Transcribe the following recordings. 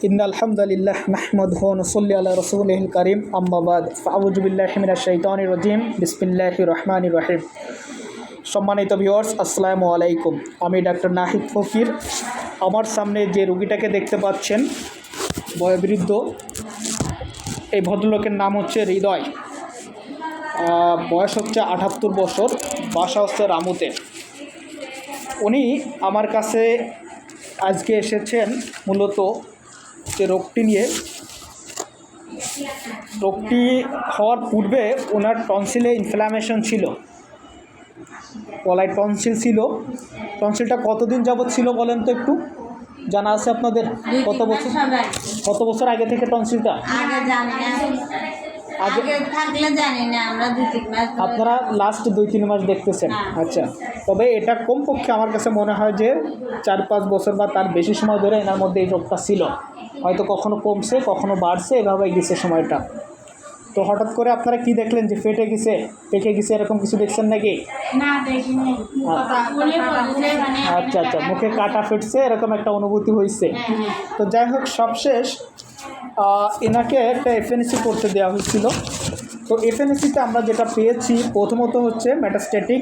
ইন্নাল হামদুলিল্লাহ নাহমাদুহু ওয়া নুসাল্লি আলা রাসূলিল কারীম আম্মা বাদ ফাআউযু বিল্লাহি মিনাশ শাইতানির রাজীম বিসমিল্লাহির রহমানির রহিম। সম্মানিত ভিউয়ার্স, আসসালামু আলাইকুম। আমি ডাক্তার নাহিদ ফকির। আমার সামনে যে রোগীটাকে দেখতে পাচ্ছেন, বয়োবৃদ্ধ, এই ভদ্রলোকের নাম হচ্ছে হৃদয়। বয়স হচ্ছে 78 বছর, বাসা হচ্ছে রামুতে। উনি আমার কাছে আজকে এসেছেন মূলত যে রোগটি নিয়ে। রোগটি হওয়ার পূর্বে ওনার টনসিলে ইনফ্ল্যামেশন ছিল, গলায় টনসিল ছিল। টনসিলটা কতদিন যাবৎ ছিল বলেন তো একটু, জানা আছে আপনাদের? কত বছর আগে থেকে টনসিলটা? আপনারা লাস্ট 2-3 মাস দেখতেছেন? আচ্ছা, তবে এটা কমপক্ষে আমার কাছে মনে হয় যে 4-5 বছর বা তার বেশি সময় ধরে এনার মধ্যে এই রোগটা ছিল। হয়তো কখনো কমছে, কখনো বাড়ছে, এভাবে গেছে সময়টা। তো হঠাৎ করে আপনারা কি দেখলেন যে ফেটে গেছে, পেকে গেছে, এরকম কিছু দেখছেন নাকি? আচ্ছা আচ্ছা, মুখে কাটা ফেটছে, এরকম একটা অনুভূতি হয়েছে। তো যাই হোক, সবশেষ এনাকে একটা এফএনসি করতে দেওয়া হয়েছিল। তো এফএনসিতে আমরা যেটা পেয়েছি, প্রথমত হচ্ছে মেটাস্ট্যাটিক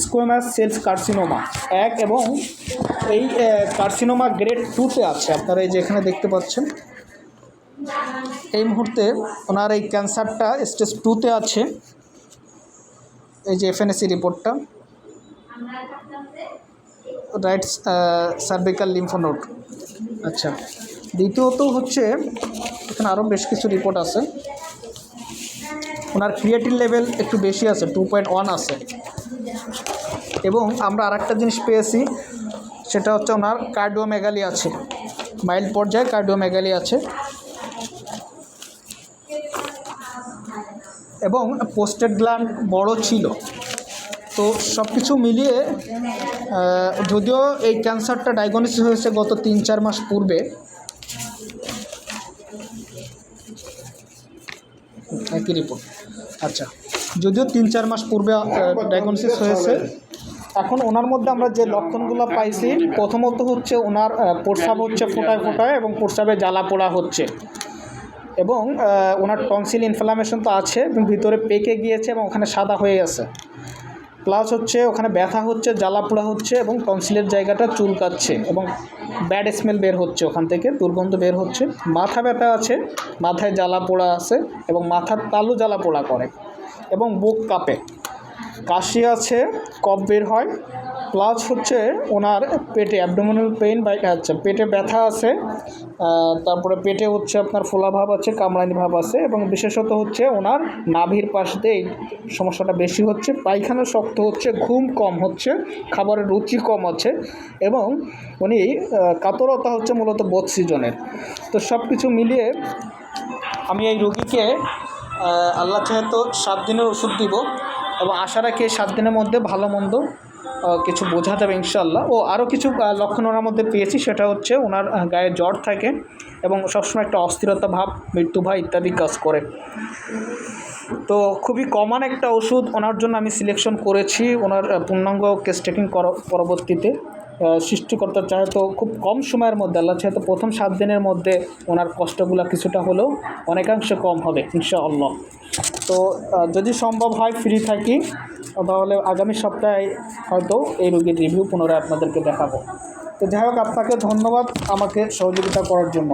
স্কোয়ামাস সেলস কার্সিনোমা 1, এবং এই কার্সিনোমা গ্রেড 2-তে আছে। আপনারা এই যে এখানে দেখতে পাচ্ছেন, এই মুহূর্তে ওনার এই ক্যান্সারটা স্টেজ 2-তে আছে। এই যে এফএনসি রিপোর্টটা, রাইট সার্ভিক্যাল লিম্ফ নোড। আচ্ছা, দ্বিতীয়ত হচ্ছে এখানে আরও বেশ কিছু রিপোর্ট আছে। ওনার ক্রিয়েটিন লেভেল একটু বেশি আছে, 2.1 আছে। এবং আমরা আরেকটা জিনিস পেয়েছি, সেটা হচ্ছে ওনার কার্ডিওমেগালি আছে, মাইল্ড পর্যায়ে কার্ডিওমেগালি আছে। এবং পোস্টেড গ্ল্যান্ড বড় ছিল। তো সব কিছু মিলিয়ে, যদিও এই ক্যান্সারটা ডায়াগনোসিস হয়েছে গত 3-4 মাস পূর্বে, একই রিপোর্ট। আচ্ছা, যদিও 3-4 মাস পূর্বে ডায়াগনোসিস হয়েছে। এখন ওনার মধ্যে আমরা যে লক্ষণগুলো পাইছি, প্রথমত হচ্ছে ওনার প্রস্রাব হচ্ছে ফোঁটায় ফোঁটায়, এবং প্রস্রাবে জ্বালা পোড়া হচ্ছে। এবং ওনার টনসিল ইনফ্লামেশন তো আছে, এবং ভিতরে পেকে গিয়েছে এবং ওখানে সাদা হয়ে গেছে। প্লাস হচ্ছে ওখানে ব্যথা হচ্ছে, জ্বালা পোড়া হচ্ছে, এবং টনসিলের জায়গাটা চুলকাচ্ছে, এবং ব্যাড স্মেল বের হচ্ছে, ওখান থেকে দুর্গন্ধ বের হচ্ছে। মাথা ব্যথা আছে, মাথায় জ্বালা পোড়া আছে, এবং মাথার তালু জ্বালা পোড়া করে, এবং বুক কাঁপে। কাশি আছে, কফ বের হয়। প্লাস হচ্ছে ওনার পেটে অ্যাবডোমিনাল পেইন আচ্ছা, পেটে ব্যথা আছে। তারপরে পেটে হচ্ছে আপনার ফোলা ভাব আছে, কামড়ানি ভাব আছে, এবং বিশেষত হচ্ছে ওনার নাভির পাশ দিয়ে এই সমস্যাটা বেশি হচ্ছে। পায়খানা শক্ত হচ্ছে, ঘুম কম হচ্ছে, খাবারের রুচি কম আছে, এবং উনি কাতরতা হচ্ছে মূলত বোথ সিজনের। তো সব কিছু মিলিয়ে আমি এই রোগীকে আল্লাহ চাহে তো 7 দিনের ওষুধ দিব, এবং আশা রাখি 7 দিনের মধ্যে ভালো মন্দ কিছু বোঝা যাবে ইনশাআল্লাহ। ও আরও কিছু লক্ষণ ওনার মধ্যে পেয়েছি, সেটা হচ্ছে ওনার গায়ে জ্বর থাকে, এবং সবসময় একটা অস্থিরতা ভাব, মৃত্যু ভয় ইত্যাদি কাজ করে। তো খুবই কমন একটা ওষুধ ওনার জন্য আমি সিলেকশন করেছি। ওনার পূর্ণাঙ্গ কেস টেকিং পরবর্তীতে সৃষ্টিকর্তা চাহে তো খুব কম সময়ের মধ্যে, আল্লাহ চাহে তো প্রথম 7 দিনের মধ্যে ওনার কষ্টগুলো কিছুটা হলেও অনেকাংশে কম হবে ইনশাআল্লাহ। তো যদি সম্ভব হয় ফ্রি থাকি, তাহলে আগামী সপ্তাহে হয়তো এই রোগীর রিভিউ পুনরায় আপনাদেরকে দেখাবো। তো যাই হোক, আপনাকে ধন্যবাদ আমাকে সহযোগিতা করার জন্য।